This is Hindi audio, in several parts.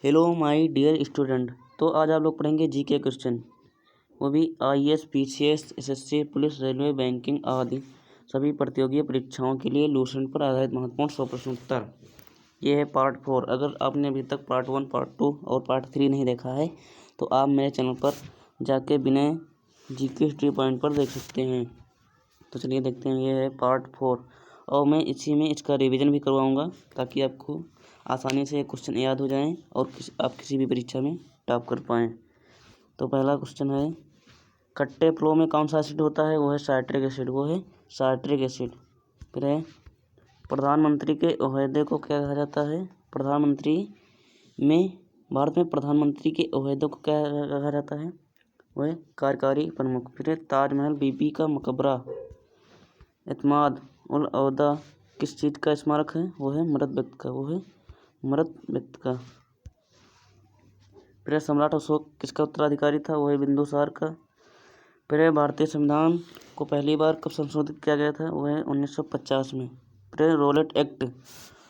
Hello my dear student. तो आज आप लोग पढ़ेंगे जीके क्वेश्चन, वो भी IAS, PCS, SSC, police, railway, banking आदि सभी प्रतियोगी परीक्षाओं के लिए लूसेंट पर आधारित महत्वपूर्ण 100 प्रश्न उत्तर। ये है पार्ट 4। अगर आपने अभी तक पार्ट 1, पार्ट 2 और पार्ट 3 नहीं देखा है तो आप मेरे चैनल पर जाके बिना जीके हिस्ट्री पॉइंट पर देख सकते हैं। तो चलिए देखते हैं। ये है पार्ट 4 और मैं इसी में इसका रिवीजन भी करवाऊँगा ताकि आपको आसानी से क्वेश्चन याद हो जाएं और आप किसी भी परीक्षा में टॉप कर पाएँ। तो पहला क्वेश्चन है, खट्टे फ्लो में कौन सा एसिड होता है? वो है साइट्रिक एसिड। वो है साइट्रिक एसिड। फिर है, प्रधानमंत्री के ओहदे को क्या कहा जाता है? भारत में प्रधानमंत्री के ओहदे को क्या कहा जाता है? वो है कार्यकारी प्रमुख। फिर है, ताजमहल बीबी का मकबरा एतमाद उल औदा किस चीज़ का स्मारक है? वो है मृत व्यक्ति का। वो है मृत व्यक्ति का। फिर सम्राट अशोक किसका उत्तराधिकारी था? वो है बिंदुसार का। फिर भारतीय संविधान को पहली बार कब संशोधित किया गया था? वो है 1950 में। फिर रॉलेट एक्ट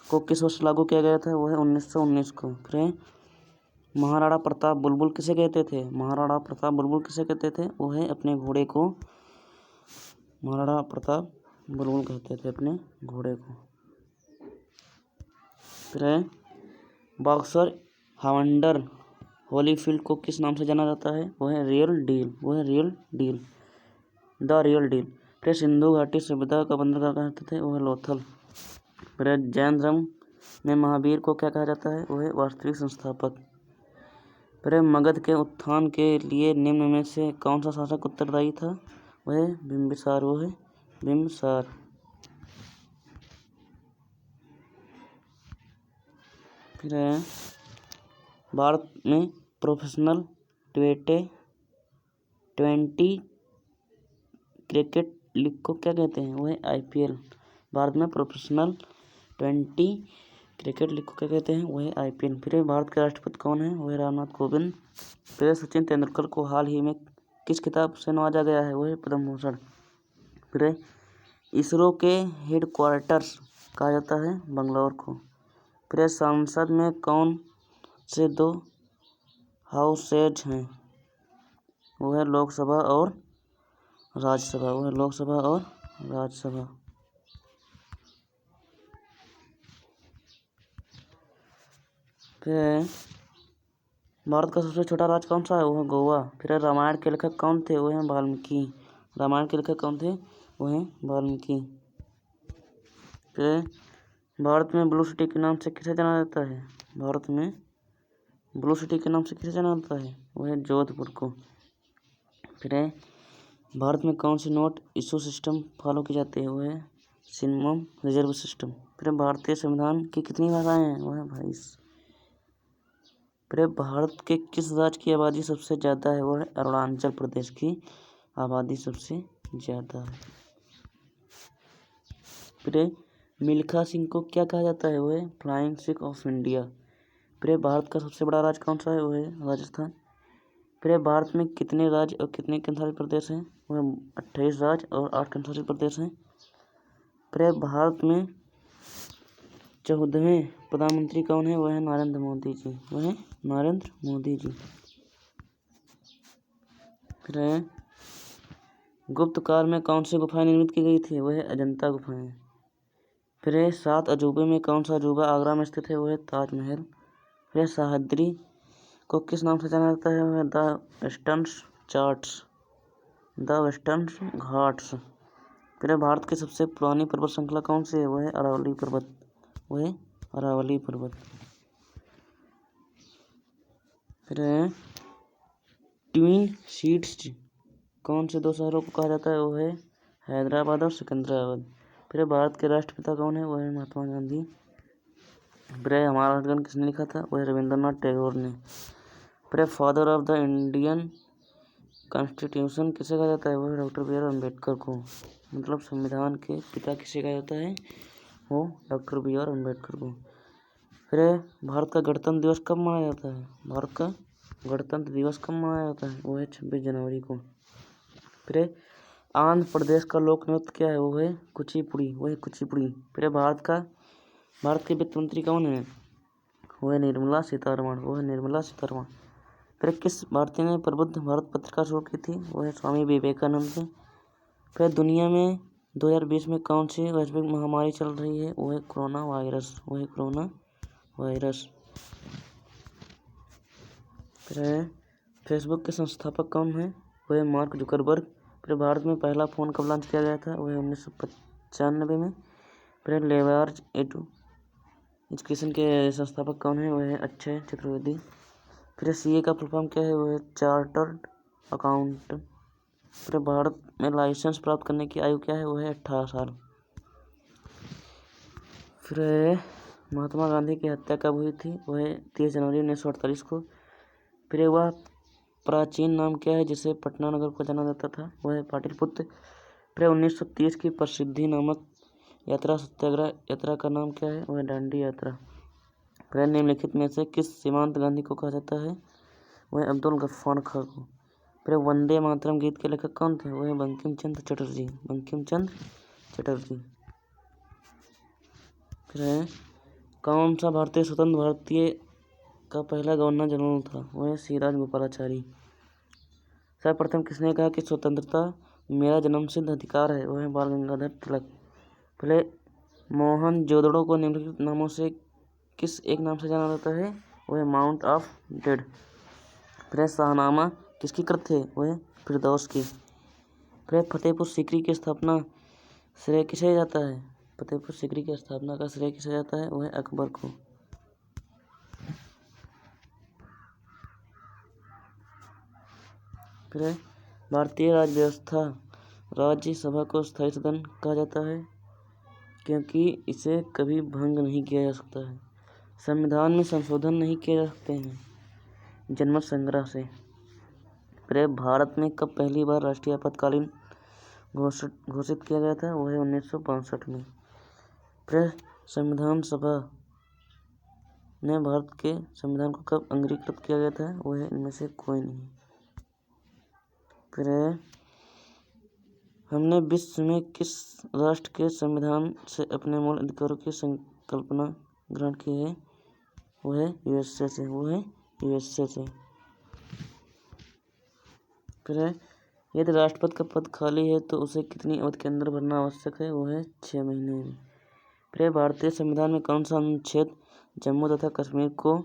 को किस वर्ष लागू किया गया था? वो है 1919 को। फिर महाराणा प्रताप बुलबुल किसे कहते थे? महाराणा प्रताप बुलबुल किसे कहते थे? वो है अपने घोड़े को महाराणा प्रताप बुलबुल कहते थे, अपने घोड़े को। फिर बॉक्सर हावंडर होलीफील्ड को किस नाम से जाना जाता है? वो है रियल डील। वो है real deal, the real deal. फिर सिंधु घाटी सभ्यता का बंदरगाह कहते थे? वो है लोथल। फिर जैन धर्म में महावीर को क्या कहा जाता है? वो है वास्तविक संस्थापक। फिर मगध के उत्थान के लिए निम्न में से कौन सा शासक उत्तरदायी था? वो है बिंबिसार। वो है बिंबिसार। फिर भारत में प्रोफेशनल T20 क्रिकेट लीग को क्या कहते हैं? वो है आईपीएल। भारत में प्रोफेशनल T20 क्रिकेट लीग को क्या कहते हैं? वो है आईपीएल। फिर भारत के राष्ट्रपति कौन है? वो है रामनाथ कोविंद। फिर सचिन तेंदुलकर को हाल ही में किस खिताब से नवाजा गया है? वो है पद्म भूषण। फिर इसरो के हेडक्वार्टर्स कहा जाता है बंगलौर को। फिर संसद में कौन से 2 हाउसेज हैं? वो है लोकसभा और राज्यसभा। वो है लोकसभा और राज्यसभा। फिर भारत का सबसे छोटा राज्य कौन सा है? वो है गोवा। फिर रामायण के लेखक कौन थे? वो हैं वाल्मीकि। रामायण के लेखक कौन थे? वो हैं वाल्मीकि। फिर भारत में ब्लू सिटी के नाम से किसे जाना जाता है? भारत में ब्लू सिटी के नाम से किसे जाना जाता है? वो है जोधपुर को। फिर भारत में कौन सी नोट इशू सिस्टम फॉलो की जाती है? वो है मिनिमम रिजर्व सिस्टम। फिर भारतीय संविधान की कितनी भाषाएं हैं? वो है 22। फिर भारत के किस राज्य की आबादी सबसे ज़्यादा है? वो है अरुणाचल प्रदेश की आबादी सबसे ज़्यादा है। फिर मिल्खा सिंह को क्या कहा जाता है? वो है फ्लाइंग सिख ऑफ इंडिया। फिर भारत का सबसे बड़ा राज्य कौन सा है? वो है राजस्थान। फिर भारत में कितने राज्य और कितने केंद्रशासित प्रदेश हैं? वो है 28 राज्य और 8 केंद्रशासित प्रदेश हैं। फिर भारत में 14वें प्रधानमंत्री कौन है? वो है नरेंद्र मोदी जी। वो है नरेंद्र मोदी जी। फिर गुप्त काल में कौन सी गुफाएं निर्मित की गई थी? वो है अजंता गुफाएं। फिर 7 अजूबे में कौन सा अजूबा आगरा में स्थित है? वो है ताजमहल। फिर सह्याद्री को किस नाम से जाना जाता है? वो है द वेस्टर्न घाट्स। फिर भारत की सबसे पुरानी पर्वत श्रृंखला कौन सी है? वो है अरावली पर्वत। वो है अरावली पर्वत। फिर ट्विन सीट्स कौन से 2 शहरों को कहा जाता है? वो है हैदराबाद और सिकंदराबाद। फिर भारत के राष्ट्रपिता कौन है? वो है महात्मा गांधी। फिर हमारा राज्यगान किसने लिखा था? वो है रविंद्रनाथ टैगोर ने। फिर father of the Indian constitution किसे कहा जाता है? वो है डॉक्टर बी आर अम्बेडकर को। मतलब संविधान के पिता किसे कहा जाता है? वो डॉक्टर बी आर अम्बेडकर को। फिर भारत का गणतंत्र दिवस कब मनाया जाता है? भारत का गणतंत्र दिवस कब मनाया जाता है? वो है 26 जनवरी को। फिर आंध्र प्रदेश का लोक नृत्य क्या है? वो है कुचिपुड़ी। वो है कुचिपुड़ी। फिर भारत के वित्त मंत्री कौन है? वो है निर्मला सीतारमण। फिर किस भारतीय ने प्रबुद्ध भारत पत्रिका शुरू की थी? वो है स्वामी विवेकानंद ने। फिर दुनिया में 2020 में कौन सी वैश्विक महामारी चल रही है? वो है कोरोना वायरस। फिर फेसबुक के संस्थापक कौन है? वो है मार्क जुकरबर्ग। फिर भारत में पहला फ़ोन कब लॉन्च किया गया था? वो है 1995 में। फिर लेबार्ज एजुकेशन के संस्थापक कौन है? वो है अक्षय चतुर्वेदी। फिर सीए का फुल फॉर्म क्या है? वो है चार्टर्ड अकाउंटेंट। फिर भारत में लाइसेंस प्राप्त करने की आयु क्या है? वो है 18 साल। फिर महात्मा गांधी की हत्या कब हुई थी? वो है 30 जनवरी 1948 को। फिर वह प्राचीन नाम क्या है जिसे पटना नगर को जाना जाता था? वो है पाटलिपुत्र। फिर 1930 की प्रसिद्धि नामक यात्रा सत्याग्रह यात्रा का नाम क्या है? वो है दांडी यात्रा। फिर निम्नलिखित में से किस सीमांत गांधी को कहा जाता है? वो है अब्दुल गफ्फार खां को। फिर वंदे मातरम गीत के लेखक कौन थे? वो है बंकिम चंद्र चटर्जी। फिर कौन सा भारतीय स्वतंत्र भारतीय का पहला गवर्नर जनरल था? वो है सी राजगोपालाचारी। सर्वप्रथम किसने कहा कि स्वतंत्रता मेरा जन्मसिद्ध अधिकार है? वो है बाल गंगाधर तिलक। फिर मोहनजोदड़ो को निम्नलिखित नामों से किस एक नाम से जाना जाता है? वो है माउंट ऑफ डेड। फिर शाहनामा किसकी कृत है? वो है फिरदौस की। फिर फतेहपुर सीकरी की स्थापना श्रेय किसे जाता है? फतेहपुर सीकरी की स्थापना का श्रेय किसे जाता है? वो है अकबर को। फिर भारतीय राज्य व्यवस्था राज्यसभा को स्थायी सदन कहा जाता है क्योंकि इसे कभी भंग नहीं किया जा सकता है। संविधान में संशोधन नहीं किए जा सकते हैं जनमत संग्रह से। फिर भारत में कब पहली बार राष्ट्रीय आपातकालीन घोषित किया गया था? वो है 1962 में। फिर संविधान सभा ने भारत के संविधान को कब अंगीकृत किया गया था? वो है इनमें से कोई नहीं। फिर हमने विश्व में किस राष्ट्र के संविधान से अपने मूल अधिकारों की संकल्पना ग्रहण की है? वो है यूएसए से। फिर यदि राष्ट्रपति का पद खाली है तो उसे कितनी अवधि के अंदर भरना आवश्यक है? वो है 6 महीने में। फिर भारतीय संविधान में कौन सा अनुच्छेद जम्मू तथा कश्मीर को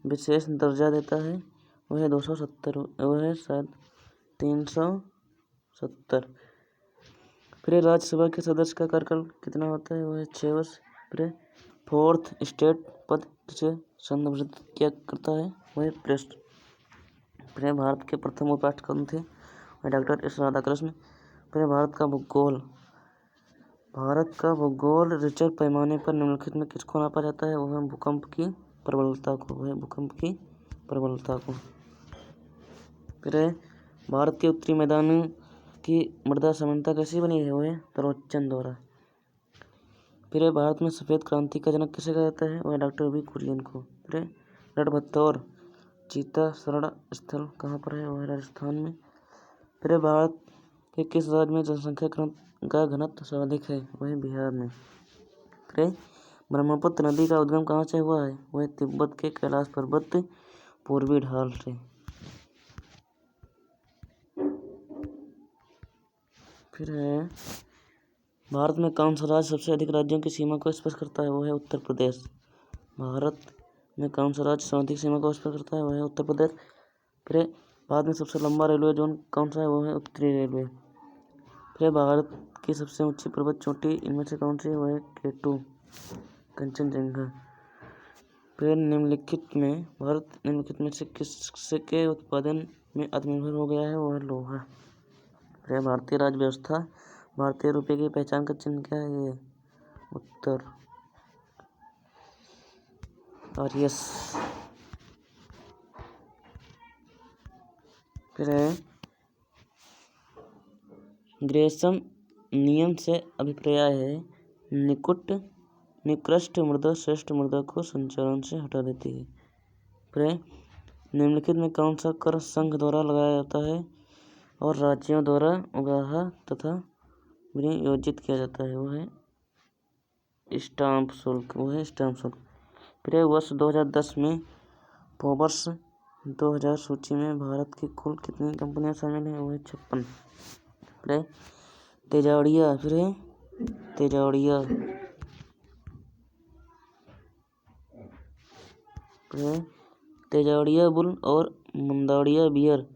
विशेष दर्जा देता है? वो है 270। वो है शायद 370। फिर राज्यसभा के सदस्य का कार्यकाल कितना होता है? वो है 6 वर्ष। फिर फोर्थ स्टेट पद किसे संदर्भित किया करता है? वो है प्रेस्ट। फिर भारत के प्रथम उपराष्ट्रपति कौन थे? वह डॉक्टर एस राधाकृष्ण। फिर भारत का भूगोल रिक्टर पैमाने पर निम्नलिखित में किसको नापा जाता है? वह भूकंप की प्रबलता को। फिर भारत के उत्तरी मैदानों की मृदा समानता कैसी बनी है? वो है तरोच्चन द्वारा। फिर भारत में सफ़ेद क्रांति का जनक किसे कहा जाता है? वह डॉक्टर वी कुरियन को। फिर रणभट्टौर चीता शरण स्थल कहाँ पर है? वह राजस्थान में। फिर भारत के किस राज्य में जनसंख्या का घनत्व सर्वाधिक है? वह बिहार में। फिर ब्रह्मपुत्र नदी का उद्गम कहाँ से हुआ है? वह तिब्बत के कैलाश पर्वत पूर्वी ढाल से। फिर भारत में कौन सा राज्य सबसे अधिक राज्यों की सीमा को स्पर्श करता है? वो है उत्तर प्रदेश। भारत में कौन सा राज्य सर्वाधिक सीमा को स्पर्श करता है? वो है उत्तर प्रदेश। फिर भारत में सबसे लंबा रेलवे जोन कौन सा है? वो है उत्तरी रेलवे। फिर भारत की सबसे ऊंची पर्वत चोटी इनमें से कौन सी है? वो है K2 कंचनजंगा। फिर भारत निम्नलिखित में से किसके उत्पादन में आत्मनिर्भर हो गया है? वो है लोहा। फिर भारतीय राज्य व्यवस्था भारतीय रुपये की पहचान का चिन्ह क्या है? ये उत्तर आर्यस। फिर ग्रेसम नियम से अभिप्राय है निकृष्ट मृदा श्रेष्ठ मृदा को संचालन से हटा देती है। फिर निम्नलिखित में कौन सा कर संघ द्वारा लगाया जाता है और राज्यों द्वारा उगाहा तथा विनियोजित किया जाता है? वो है स्टाम्प शुल्क, वो है स्टाम्प शुल्क। फिर है वर्ष 2010 में फोर्ब्स 2000 सूची में भारत की कुल कितनी कंपनियां शामिल हैं? वो है 56। फिर है तेजाड़िया, फिर है तेजाड़िया, फिर है तेजाड़िया बुल और मुंदाड़िया बियर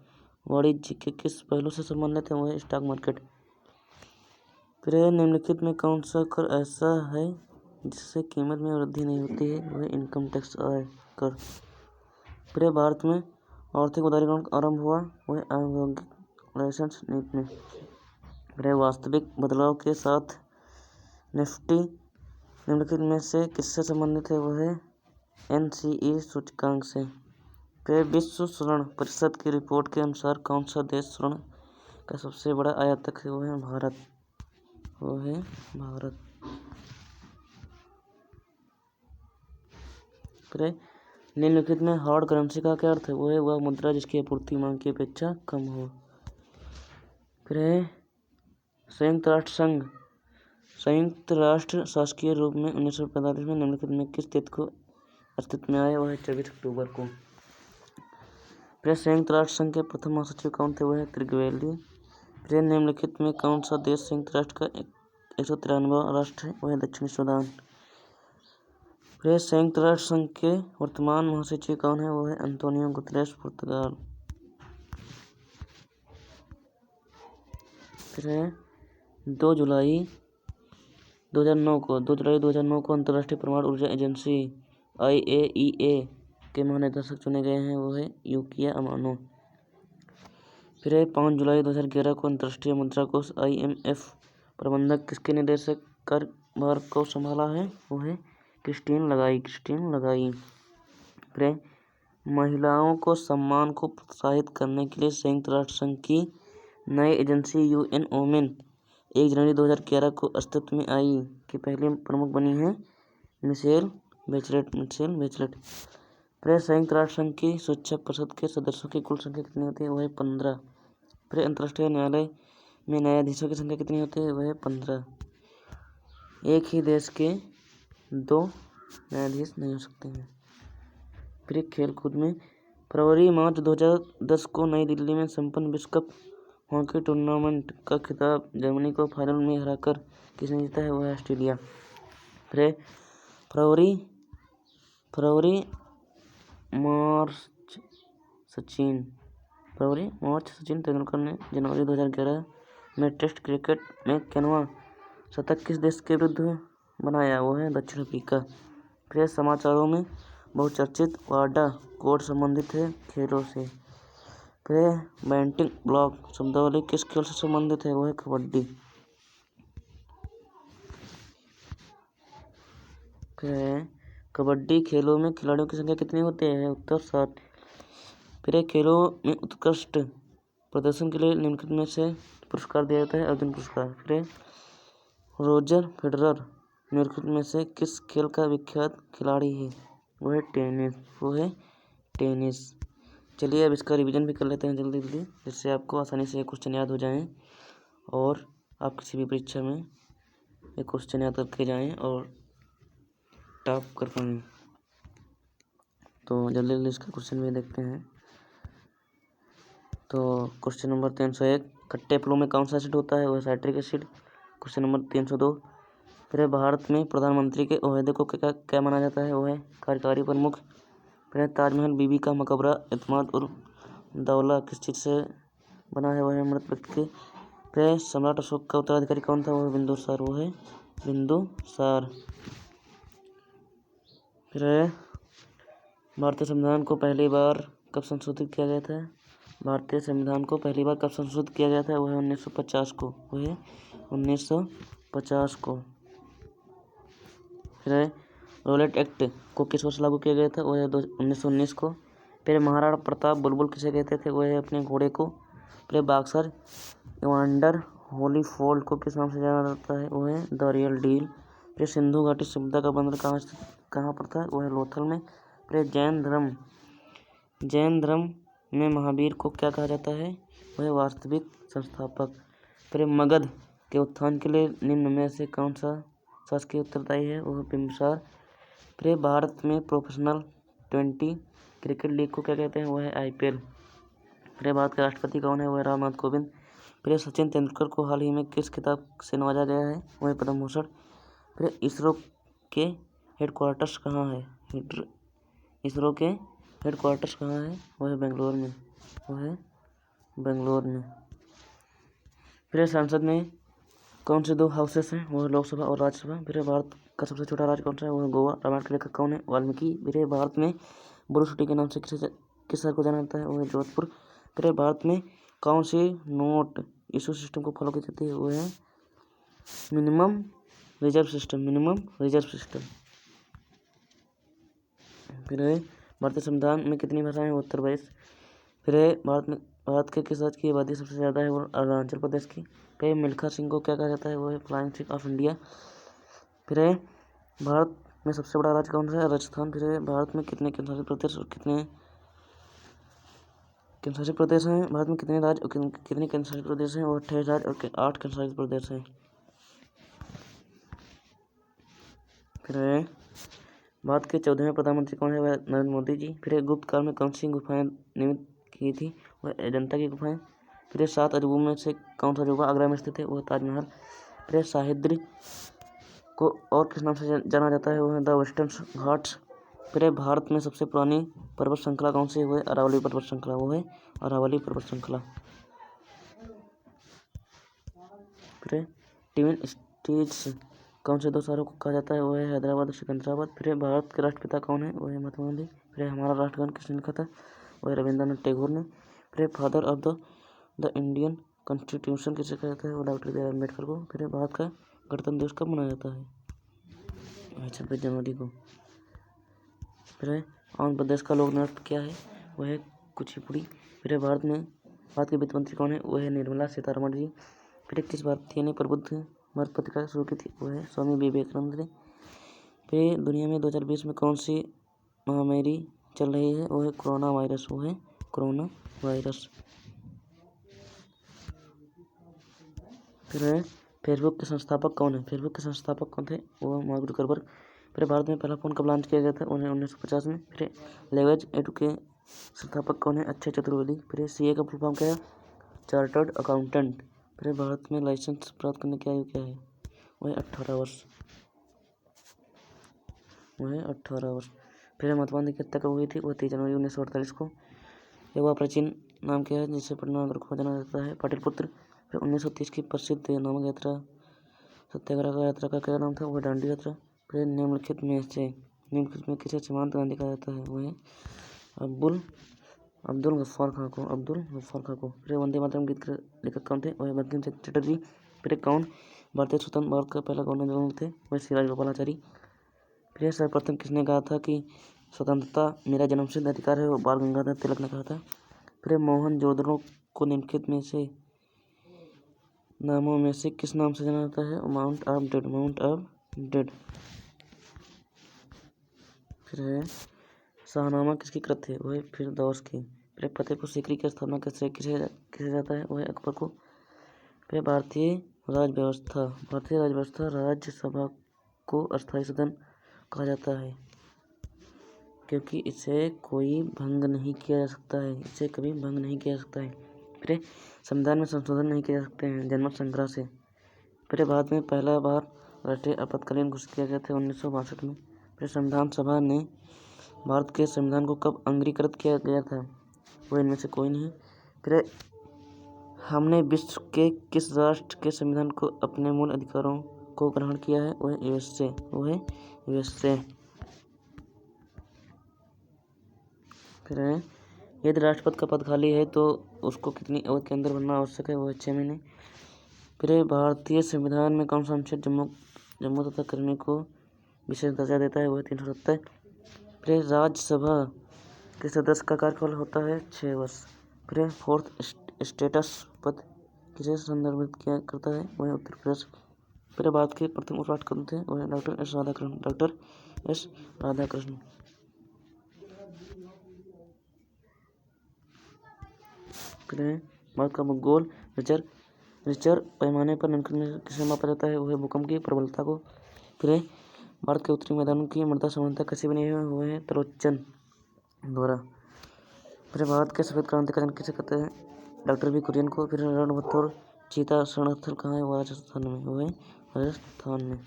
वाणिज्य के किस पहलू से संबंधित है? वो है स्टॉक मार्केट। फिर है निम्नलिखित में कौन सा कर ऐसा है जिससे कीमत में वृद्धि नहीं होती है? वह इनकम टैक्स, आय कर। फिर है भारत में आर्थिक उदारीकरण आरंभ हुआ? वह औद्योगिक लाइसेंस नीति में। फिर है वास्तविक बदलाव के साथ निफ्टी निम्नलिखित में से किससे संबंधित है? वह है NSE सूचकांक से। फिर विश्व स्वर्ण परिषद की रिपोर्ट के अनुसार कौन सा देश स्वर्ण का सबसे बड़ा आयातक है? वो है भारत, वो है भारत। फिर निम्नलिखित में हार्ड करेंसी का क्या अर्थ है? वो है वह मुद्रा जिसकी आपूर्ति मांग की अपेक्षा कम हो। फिर संयुक्त राष्ट्र संघ, संयुक्त राष्ट्र शासकीय रूप में 1945 में निम्नलिखित में किस तिथि को अस्तित्व में आया? वह है 24 अक्टूबर को। फिर संयुक्त राष्ट्र संघ के प्रथम महासचिव कौन थे? वह है त्रिगवेली। फिर निम्नलिखित में कौन सा देश संयुक्त राष्ट्र का 193वां राष्ट्र है? वह है दक्षिणी सूडान। फिर संयुक्त राष्ट्र संघ के वर्तमान महासचिव कौन है? वो है अंतोनियो गुतेरेस, पुर्तगाल। फिर 2 जुलाई 2009 को अंतर्राष्ट्रीय परमाणु ऊर्जा एजेंसी IAEA के महानिदेशक चुने गए हैं? वो है युकिया अमानो। फिर 5 जुलाई 2011 को अंतर्राष्ट्रीय मुद्रा कोष IMF प्रबंधक किसके निदेशक कार्यभार को संभाला है? वो है क्रिस्टीन लगाई। फिर महिलाओं को सम्मान को प्रोत्साहित करने के लिए संयुक्त राष्ट्र संघ की नई एजेंसी UN वोमेन 1 जनवरी 2011 को अस्तित्व में आई कि पहली प्रमुख बनी है मिशेल बेचलेट। फिर संयुक्त राष्ट्र संघ की सुरक्षा परिषद के सदस्यों की कुल संख्या कितनी होती है? वह है 15। फिर अंतर्राष्ट्रीय न्यायालय में न्यायाधीशों की संख्या कितनी होती है? वह है 15। एक ही देश के 2 न्यायाधीश नहीं हो सकते हैं। फिर खेलकूद में फरवरी-मार्च 2010 को नई दिल्ली में संपन्न विश्व कप हॉकी टूर्नामेंट का खिताब जर्मनी को फाइनल में हराकर किसने जीता है? वह है ऑस्ट्रेलिया। फिर फरवरी-मार्च सचिन तेंदुलकर ने जनवरी 2011 में टेस्ट क्रिकेट में 91वां शतक किस देश के विरुद्ध बनाया? वो है दक्षिण अफ्रीका। फिर समाचारों में बहुचर्चित वाडा कोड संबंधित है खेलों से। फिर बैटिंग ब्लॉक शब्दावली किस खेल से संबंधित है? वो है कबड्डी। फिर कबड्डी खेलों में खिलाड़ियों की संख्या कितनी होती है? उत्तर 7। फिर खेलों में उत्कृष्ट प्रदर्शन के लिए निम्नलिखित में से पुरस्कार दिया जाता है? अर्जुन पुरस्कार। फिर रोजर फेडरर निम्नलिखित में से किस खेल का विख्यात खिलाड़ी है? वो है टेनिस। चलिए अब इसका रिवीजन भी कर लेते हैं जल्दी जिससे आपको आसानी से ये क्वेश्चन याद हो जाएं और आप किसी भी परीक्षा में ये क्वेश्चन याद करके जाएं और टॉप कर पाएंगे। तो जल्दी इसका क्वेश्चन भी देखते हैं। तो क्वेश्चन नंबर 301, खट्टे फलों में कौन सा एसिड होता है? वह साइट्रिक एसिड। क्वेश्चन नंबर 302, फिर भारत में प्रधानमंत्री के ओहदे को क्या माना जाता है? वह है कार्यकारी प्रमुख। फिर ताजमहल बीबी का मकबरा एतमाद उल दौला किस चीज़ से बना है? वह है मृत व्यक्ति के। फिर सम्राट अशोक का उत्तराधिकारी कौन था? वह बिंदुसार। वो है बिंदुसार। फिर भारतीय संविधान को पहली बार कब संशोधित किया गया था? भारतीय संविधान को पहली बार कब संशोधित किया गया था? वह है 1950 को। वह है 1950 को। फिर रॉलेट एक्ट को किस वर्ष लागू किया गया था? वह है 1919 को। फिर महाराणा प्रताप बुलबुल किसे कहते थे? वह है अपने घोड़े को। फिर बॉक्सर इवांडर होलीफील्ड को किस नाम से जाना जाता है? वह है द रियल डील। फिर सिंधु घाटी सभ्यता का बंदर कहाँ पर था? वह है लोथल में। फिर जैन धर्म में महावीर को क्या कहा जाता है? वह वास्तविक संस्थापक। फिर मगध के उत्थान के लिए निम्न में से कौन सा शासकीय उत्तरदायी है वह बिम्बसार। फिर भारत में प्रोफेशनल 20 क्रिकेट लीग को क्या कहते हैं, वह है IPL। फिर भारत के राष्ट्रपति कौन है, वह है रामनाथ कोविंद। फिर सचिन तेंदुलकर को हाल ही में किस खिताब से नवाजा गया है, वह है पद्म भूषण। फिर इसरो के हेडक्वार्टर्स कहाँ है, इसरो के हेडक्वार्टर्स कहाँ है, वह है बेंगलोर में, वह है बेंगलोर में। फिर संसद में कौन से 2 हाउसेस हैं, वह है लोकसभा और राज्यसभा। फिर भारत का सबसे छोटा राज्य कौन सा है, वह है गोवा। रामायण के लेखक कौन है, वाल्मीकि। फिर भारत में ब्लू सिटी के नाम से किस शहर को जाना जाता है, वह है जोधपुर। फिर भारत में कौन सी नोट इशू सिस्टम को फॉलो की जाती है, वह है minimum reserve system, minimum reserve system. फिर भारतीय संविधान में कितनी भाषाएं हैं, 22। फिर भारत के किस राज्य की आबादी सबसे ज़्यादा है, वो अरुणाचल प्रदेश की। फिर मिल्खा सिंह को क्या कहा जाता है, वो है फ्लाइंग सिख ऑफ इंडिया। फिर भारत में सबसे बड़ा राज्य कौन सा है, राजस्थान। फिर भारत में कितने केंद्रशासित प्रदेश और कितने केंद्रशासित प्रदेश हैं, भारत में कितने राज्य और कितने केंद्रशासित प्रदेश हैं, और 28 राज्य और 8 केंद्रशासित प्रदेश हैं। फिर भारत के 14वें प्रधानमंत्री कौन है, वह नरेंद्र मोदी जी। फिर गुप्त काल में कौन सी गुफाएं निर्मित की थी, वह अजंता की गुफाएं। फिर 7 अजूबों में से कौन सा अजूबा आगरा में स्थित है, वह ताजमहल। फिर सह्याद्री को और किस नाम से जाना जाता है, वह द वेस्टर्न घाट्स। फिर भारत में सबसे पुरानी पर्वत श्रृंखला कौन सी है, वह अरावली पर्वत श्रृंखला, वो है अरावली पर्वत श्रृंखला। फिर ट्विन सिटीज कौन से 2 शहरों को कहा जाता है, वह है हैदराबाद और सिकंदराबाद। फिर भारत के राष्ट्रपिता कौन है, वह है महात्मा गांधी। फिर हमारा राष्ट्रगान किसने लिखा था, वह है रविंद्रनाथ टैगोर ने। फिर father of the Indian constitution किसे कहा जाता है, वो डॉक्टर बी आर अम्बेडकर को। फिर भारत का गणतंत्र दिवस कब मनाया जाता है, 26 जनवरी को। फिर आंध्र प्रदेश का लोक नृत्य क्या है, वह है कुचिपुड़ी। फिर भारत के वित्त मंत्री कौन है, वह है निर्मला सीतारमण जी। फिर किस भारतीय ने प्रबुद्ध भारत पत्रिका शुरू की थी, वह है स्वामी विवेकानंद ने। फिर दुनिया में 2020 में कौन सी महामारी चल रही है, वह है कोरोना वायरस, वो है कोरोना वायरस। फिर फेसबुक के संस्थापक कौन है, फेसबुक के संस्थापक कौन थे, वो मार्क जुकरबर्ग। फिर भारत में पहला फ़ोन कब लॉन्च किया गया था, उन्हें 1950 में। फिर लेवेज एडू के संस्थापक कौन है, अक्षय चतुर्वेदी। फिर CA का फुल फॉर्म क्या है, चार्टर्ड अकाउंटेंट। फिर भारत में लाइसेंस प्राप्त करने की आयु क्या है, वह है 18 वर्ष, वह है 18 वर्ष। फिर महात्मा गांधी की हत्या कब हुई थी, वह 30 जनवरी 1948 को। यह वह प्राचीन नाम क्या है जिसे पटना नगर को जाना जाता है, पाटलिपुत्र। फिर 1930 की प्रसिद्ध नामक यात्रा सत्याग्रह का यात्रा का क्या नाम था, वह दांडी यात्रा। फिर निम्नलिखित में किसे सीमांत गांधी कहा जाता है, वह है अब्दुल गफ्फार खां को। फिर वंदे मातरम गीत के लेखक कौन थे, वह बंकिम चंद्र चटर्जी। फिर कौन भारतीय स्वतंत्र भारत का पहला गवर्नर जनरल थे, वह श्री राजगोपालाचारी। फिर सर्वप्रथम किसने कहा था कि स्वतंत्रता मेरा जन्मसिद्ध अधिकार है, वो बाल गंगाधर तिलक ने कहा था। फिर मोहनजोदड़ो को निम्नलिखित में से नामों में से किस नाम से जाना जाता है, माउंट ऑफ डेड। फिर शाहनामा किसकी कृत है, वह फिरदौस की। फिर फतेहपुर सीकरी की स्थापना किसे जाता है, वह अकबर को। फिर भारतीय राज्यव्यवस्था राज्यसभा को अस्थायी सदन कहा जाता है क्योंकि इसे कोई भंग नहीं किया जा सकता है, इसे कभी भंग नहीं किया जा सकता है। फिर संविधान में संशोधन नहीं किए जा सकते हैं जनमत संग्रह से। फिर भारत में पहला बार राष्ट्रीय आपातकालीन घोषित किया गया था 1962 में। फिर संविधान सभा ने भारत के संविधान को कब अंगीकृत किया गया था, वो इनमें से कोई नहीं है। फिर हमने विश्व के किस राष्ट्र के संविधान को अपने मूल अधिकारों को ग्रहण किया है, वो है यूएस से। फिर यदि राष्ट्रपति का पद खाली है तो उसको कितनी अवधि के अंदर भरना आवश्यक है, वो है 6 महीने। फिर भारतीय संविधान में कौन सा अनुच्छेद जम्मू तथा कश्मीर को विशेष दर्जा देता है, वो है 370। फिर राज्यसभा के सदस्य का कार्यकाल होता है 6 वर्ष। फिर फोर्थ स्टेटस पद किसे संदर्भित किया करता है, वह है उत्तर प्रदेश। फिर भारत के प्रथम उपराष्ट्रपति कौन थे, वह है डॉक्टर एस राधाकृष्ण। फिर भारत का भूगोल रिचर पैमाने पर निम्नलिखित में किसे मापा जाता है, वह है भूकंप की प्रबलता को। फिर भारत के उत्तरी मैदानों की मृदा समानता कैसे बनी हुई है? तलोचन द्वारा। फिर भारत के सफेद क्रांति का जन्म किसे कहते हैं? डॉक्टर बी कुरियन को। फिर रणथंभौर चीता शरण कहाँ है? वो राजस्थान में, वो है राजस्थान में।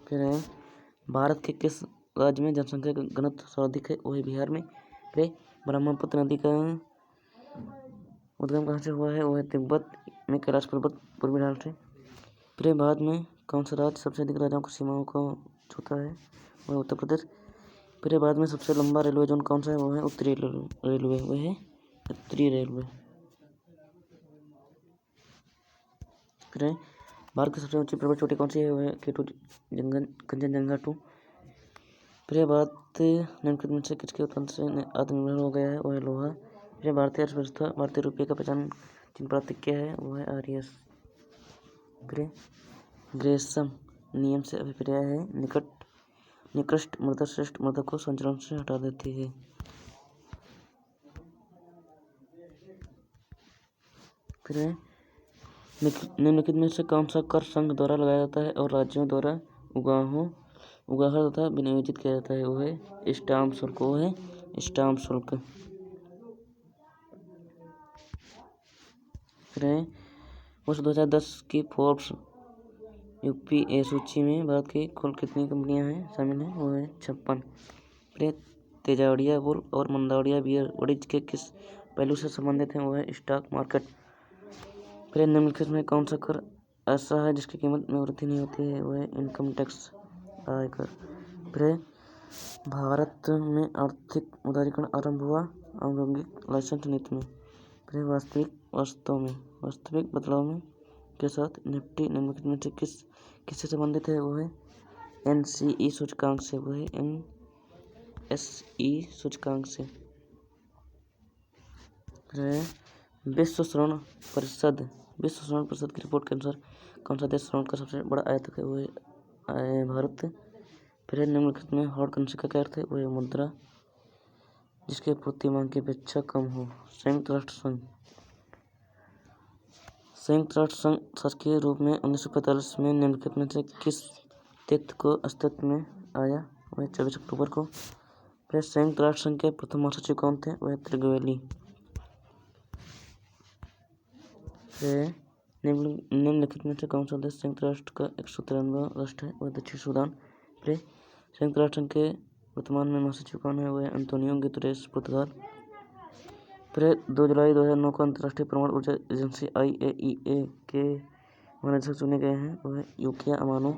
फिर है भारत के किस राज्य में जनसंख्या घनत्व सर्वाधिक है? वो है बिहार में। फिर ब्रह्मपुत्र नदी का उद्गम कहाँ से हुआ है? वो है तिब्बत में कैलाश पर्वत पूर्वी ढाल से। फिर भारत में कौन सा राज्य सबसे अधिक राज्यों की सीमाओं को छूता है? वो है उत्तर प्रदेश। फिर भारत में सबसे लंबा रेलवे जोन कौन सा है? वो है उत्तरी रेलवे, वो है उत्तरी रेलवे। फिर भारत की सबसे ऊंची पर्वत चोटी कौन सी है? वो है केटू कंचनजंगा 2। फिर भारत निम्नलिखित में से किसके उत्पादन से आत्मनिर्भर हो गया है? वो है लोहा। फिर भारतीय अर्थव्यवस्था भारतीय रुपये का पहचान चिन्ह प्रतीक क्या है? वो है आरएस। फिर ग्रेसम नियम से अभिप्राय है निकृष्ट मृदा श्रेष्ठ मृदा को संचरण से हटा देती है। फिर निम्नलिखित में से कौन सा कर संघ द्वारा लगाया जाता है और राज्यों द्वारा उगाहर तथा विनियोजित किया जाता है? वो है स्टाम्प शुल्क, वो है स्टाम्प शुल्क। फिर वर्ष 2010 की फोर्ब्स यूपीए सूची में भारत की कुल कितनी कंपनियां हैं शामिल हैं? वो है 56। फिर तेजावड़िया वुल और मंदावड़िया बियर वाणिज्य के किस पहलू से संबंधित हैं? वो है स्टॉक मार्केट। फिर निम्नलिखित में कौन सा कर ऐसा है जिसकी कीमत में वृद्धि नहीं होती है? वो है इनकम टैक्स, आयकर। फिर भारत में आर्थिक उदारीकरण आरंभ हुआ औद्योगिक लाइसेंस नीति में। फिर वास्तविक बदलाव में के साथ निफ्टी निम्नलिखित में से किससे संबंधित है? वो है एनसीई सूचकांक से, वो है एनएसई सूचकांक से। फिर विश्व श्रवण परिषद की रिपोर्ट के अनुसार कौन सा देश श्रवण का सबसे बड़ा आयातक है? वो है भारत। फिर निम्नलिखित में हार्ड करेंसी का क्या अर्थ है? वो है मुद्रा जिसके पूर्ति मांग की अपेक्षा कम हो। संयुक्त राष्ट्र संघ शासकीय रूप में 1945 में निम्नलिखित में से किस तिथि को अस्तित्व में आया? वह 24 अक्टूबर को। फिर संयुक्त राष्ट्र संघ के प्रथम महासचिव कौन थे? वह त्रिगवेली। फिर निम्नलिखित में से कौन सा देश संयुक्त राष्ट्र का 193वां राष्ट्र है? वह दक्षिण सूडान। फिर संयुक्त राष्ट्र संघ के वर्तमान में महासचिव कौन है? वह अंतोनियो गुतेरेस, पुर्तगाल। फिर 2 जुलाई 2009 को अंतर्राष्ट्रीय परमाणु ऊर्जा एजेंसी IAEA के महानिदेशक चुने गए हैं। वह युकिया अमानो।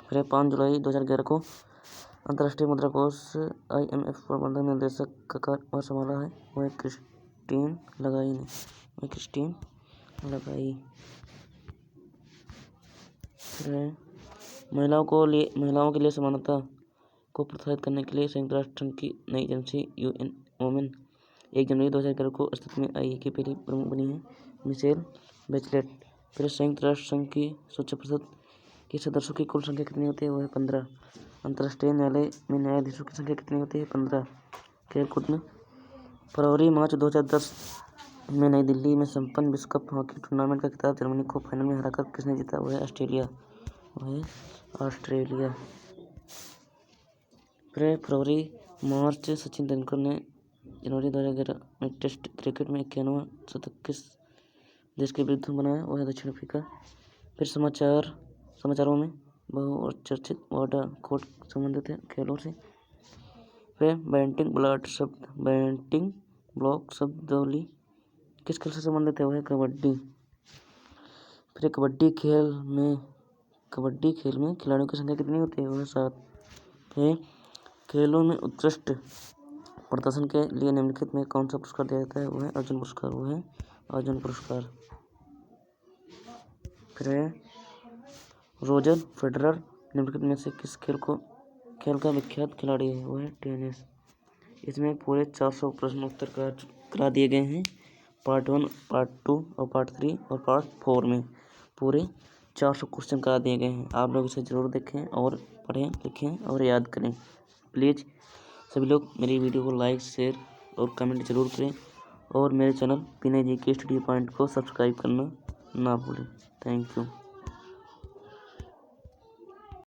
फिर 5 जुलाई 2011 को अंतर्राष्ट्रीय मुद्रा कोष IMF प्रबंधक निर्देशक का कार्यभार संभाला है। वह क्रिस्टीन लगाई ने। फिर महिलाओं के लिए समानता को प्रोत्साहित करने के लिए संयुक्त राष्ट्र संघ की नई एजेंसी UN वुमेन 1 जनवरी 2011 को अस्तित्व में आई, की पहली प्रमुख बनी है मिशेल बैचलेट। फिर संयुक्त राष्ट्र संघ की सुरक्षा परिषद के सदस्यों की कुल संख्या कितनी होती है? वह है 15। अंतर्राष्ट्रीय न्यायालय में न्यायाधीशों की संख्या कितनी होती है? 15। खेलकूद में फरवरी-मार्च 2010 में नई दिल्ली में संपन्न विश्व कप हॉकी टूर्नामेंट का खिताब जर्मनी को फाइनल में हराकर किसने जीता? वह है ऑस्ट्रेलिया। फिर फरवरी-मार्च सचिन तेंदुलकर ने जनवरी 2011 में टेस्ट क्रिकेट में 51वां शतक किस देश के विरुद्ध बनाया? वह है दक्षिण अफ्रीका। फिर समाचारों में बहुचर्चित वाडा कोड संबंधित है खेलों से। फिर बैटिंग ब्लॉक शब्दावली किस खेल से संबंधित है? वह है कबड्डी। फिर कबड्डी खेल में खिलाड़ियों की संख्या कितनी होती है? वह है 7। फिर खेलों में उत्कृष्ट प्रदर्शन के लिए निम्नलिखित में कौन सा पुरस्कार दिया जाता है? वह है अर्जुन पुरस्कार। फिर रोजर फेडरर निम्नलिखित में से किस खेल का विख्यात खिलाड़ी है? वह है टेनिस। इसमें पूरे 400 प्रश्न उत्तर करा दिए गए हैं। पार्ट 1, पार्ट 2 और पार्ट 3 और पार्ट 4 में पूरे 400 क्वेश्चन करा दिए गए हैं। आप लोग इसे ज़रूर देखें और पढ़ें, लिखें और याद करें। प्लीज़ सभी लोग मेरी वीडियो को लाइक, शेयर और कमेंट जरूर करें और मेरे चैनल विनय जी के स्टडी पॉइंट को सब्सक्राइब करना ना भूलें। Thank you.